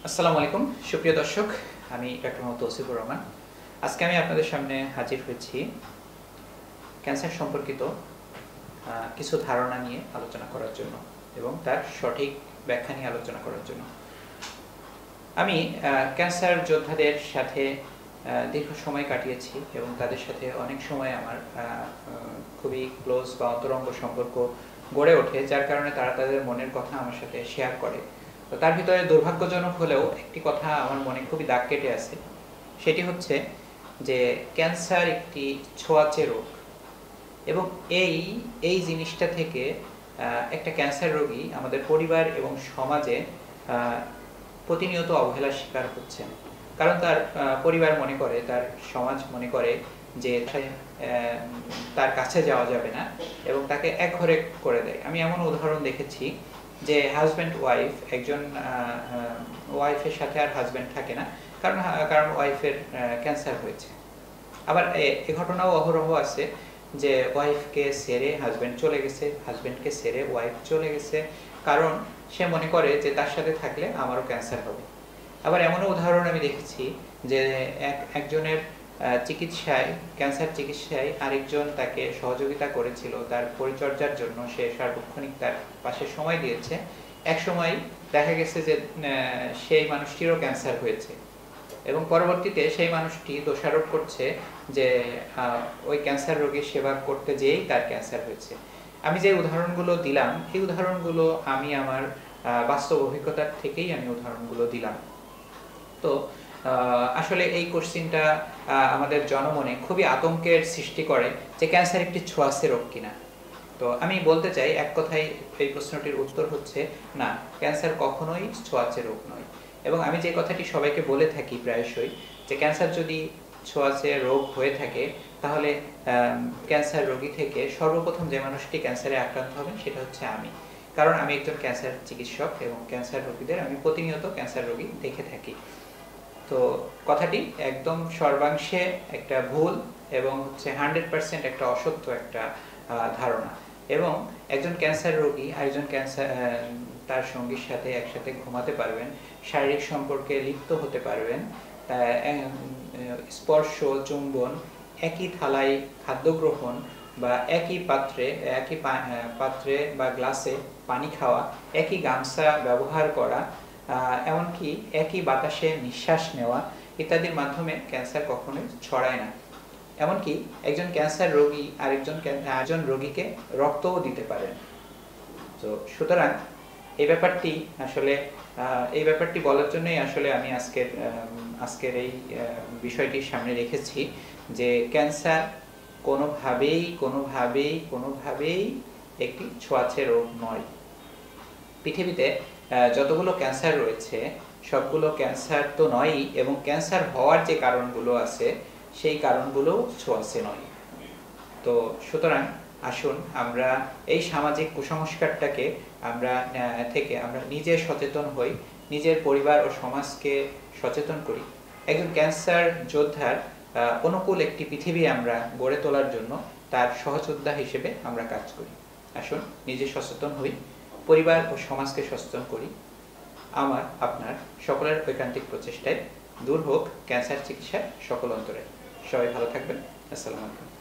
আসসালামু আলাইকুম সুপ্রিয় দর্শক, আমি ডক্টর মোহাম্মদ তৌসিফুর রহমান। আজকে আমি আপনাদের সামনে হাজির হয়েছি ক্যান্সার সম্পর্কিত কিছু ধারণা নিয়ে আলোচনা করার জন্য এবং তার সঠিক ব্যাখ্যা নিয়ে আলোচনা করার জন্য। আমি ক্যান্সার যোদ্ধাদের সাথে দীর্ঘ সময় কাটিয়েছি এবং তাদের সাথে অনেক সময় আমার খুবই ক্লোজ বা অন্তরঙ্গ সম্পর্ক গড়ে ওঠে, যার কারণে তারা তাদের মনের কথা আমার সাথে শেয়ার করে। তো তার ভিতরে দুর্ভাগ্যজনক হলেও একটি কথা আমার মনে খুবই দাগ কেটে আছে, সেটি হচ্ছে যে ক্যান্সার একটি ছোঁয়াচে রোগ এবং এই জিনিসটা থেকে একটা ক্যান্সার রোগী আমাদের পরিবার এবং সমাজে প্রতিনিয়ত অবহেলার শিকার হচ্ছেন। কারণ তার পরিবার মনে করে, তার সমাজ মনে করে যে তার কাছে যাওয়া যাবে না এবং তাকে একঘরে করে দেয়। আমি এমন উদাহরণ দেখেছি যে হাজব্যান্ড ওয়াইফ, একজন ওয়াইফের সাথে আর হাজব্যান্ড থাকে না, কারণ ওয়াইফের ক্যান্সার হয়েছে। আবার এ ঘটনাও অহরহ আছে যে ওয়াইফকে ছেড়ে হাজব্যান্ড চলে গেছে, হাজব্যান্ডকে ছেড়ে ওয়াইফ চলে গেছে, কারণ সে মনে করে যে তার সাথে থাকলে আমারও ক্যান্সার হবে। আবার এমনও উদাহরণ আমি দেখেছি যে একজনের চিকিৎসায়, ক্যান্সার চিকিৎসায় আরেকজন তাকে সহযোগিতা করেছিল, তার পরিচর্যার জন্য সে সার্বক্ষণিক তার পাশে সময় দিয়েছে। এক সময় দেখা গেছে যে সেই মানুষটিরও ক্যান্সার হয়েছে এবং পরবর্তীতে সেই মানুষটি দোষারোপ করছে যে ওই ক্যান্সার রোগীর সেবা করতে যেয়েই তার ক্যান্সার হয়েছে। আমি যে উদাহরণগুলো দিলাম, এই উদাহরণগুলো আমি আমার বাস্তব অভিজ্ঞতার থেকেই আমি উদাহরণগুলো দিলাম। তো আসলে এই কোশ্চেনটা আমাদের জনমনে খুবই আতঙ্কের সৃষ্টি করে যে ক্যান্সার একটি ছোঁয়াচে রোগ কিনা। তো আমি বলতে চাই, এক কথায় এই প্রশ্নটির উত্তর হচ্ছে না, ক্যান্সার কখনোই ছোঁয়াচে রোগ নয়। এবং আমি যে কথাটি সবাইকে বলে থাকি প্রায়শই, যে ক্যান্সার যদি ছোঁয়াচে রোগ হয়ে থাকে তাহলে ক্যান্সার রোগী থেকে সর্বপ্রথম যে মানুষটি ক্যান্সারে আক্রান্ত হবেন সেটা হচ্ছে আমি। কারণ আমি একজন ক্যান্সার চিকিৎসক এবং ক্যান্সার রোগীদের আমি প্রতিনিয়ত ক্যান্সার রোগী দেখে থাকি। তো কথাটি একদম সর্বাংশে একটা ভুল এবং হচ্ছে 100% একটা অসত্য একটা ধারণা। এবং একজন ক্যান্সার রোগী আরেকজন ক্যান্সার তার সঙ্গীর সাথে একসাথে ঘুমাতে পারবেন, শারীরিক সম্পর্কে লিপ্ত হতে পারবেন, স্পর্শ, চুম্বন, একই থালায় খাদ্য গ্রহণ বা একই পাত্রে বা গ্লাসে পানি খাওয়া, একই গামছা ব্যবহার করা, এমনকি একই বাতাসে নিঃশ্বাস নেওয়া ইত্যাদির মাধ্যমে ক্যান্সার কখনোই ছড়ায় না। এমনকি একজন ক্যান্সার রোগী আরেকজন রোগীকে রক্তও দিতে পারেন। তো সুতরাং এই ব্যাপারটি বলার জন্যই আসলে আমি আজকের এই বিষয়টি সামনে রেখেছি যে ক্যান্সার কোনোভাবেই একটি ছোঁয়াচে রোগ নয়। পৃথিবীতে যতগুলো ক্যান্সার রয়েছে সবগুলো ক্যান্সার তো নয়ই, এবং ক্যান্সার হওয়ার যে কারণগুলো আছে সেই কারণগুলো ছোঁয়াচে নয়। তো সুতরাং আসুন আমরা এই সামাজিক কুসংস্কারটাকে আমরা নিজে সচেতন হই, নিজের পরিবার ও সমাজকে সচেতন করি। একজন ক্যান্সার যোদ্ধার অনুকূল একটি পৃথিবী আমরা গড়ে তোলার জন্য তার সহযোদ্ধা হিসেবে আমরা কাজ করি। আসুন নিজে সচেতন হই, পরিবার ও সমাজকে সচেতন করি। আপনার সকলের ঐকান্তিক প্রচেষ্টায় দূর হোক ক্যান্সার চিকিৎসার সকল অন্তরায়। সবাই ভালো থাকবেন। আসসালামু আলাইকুম।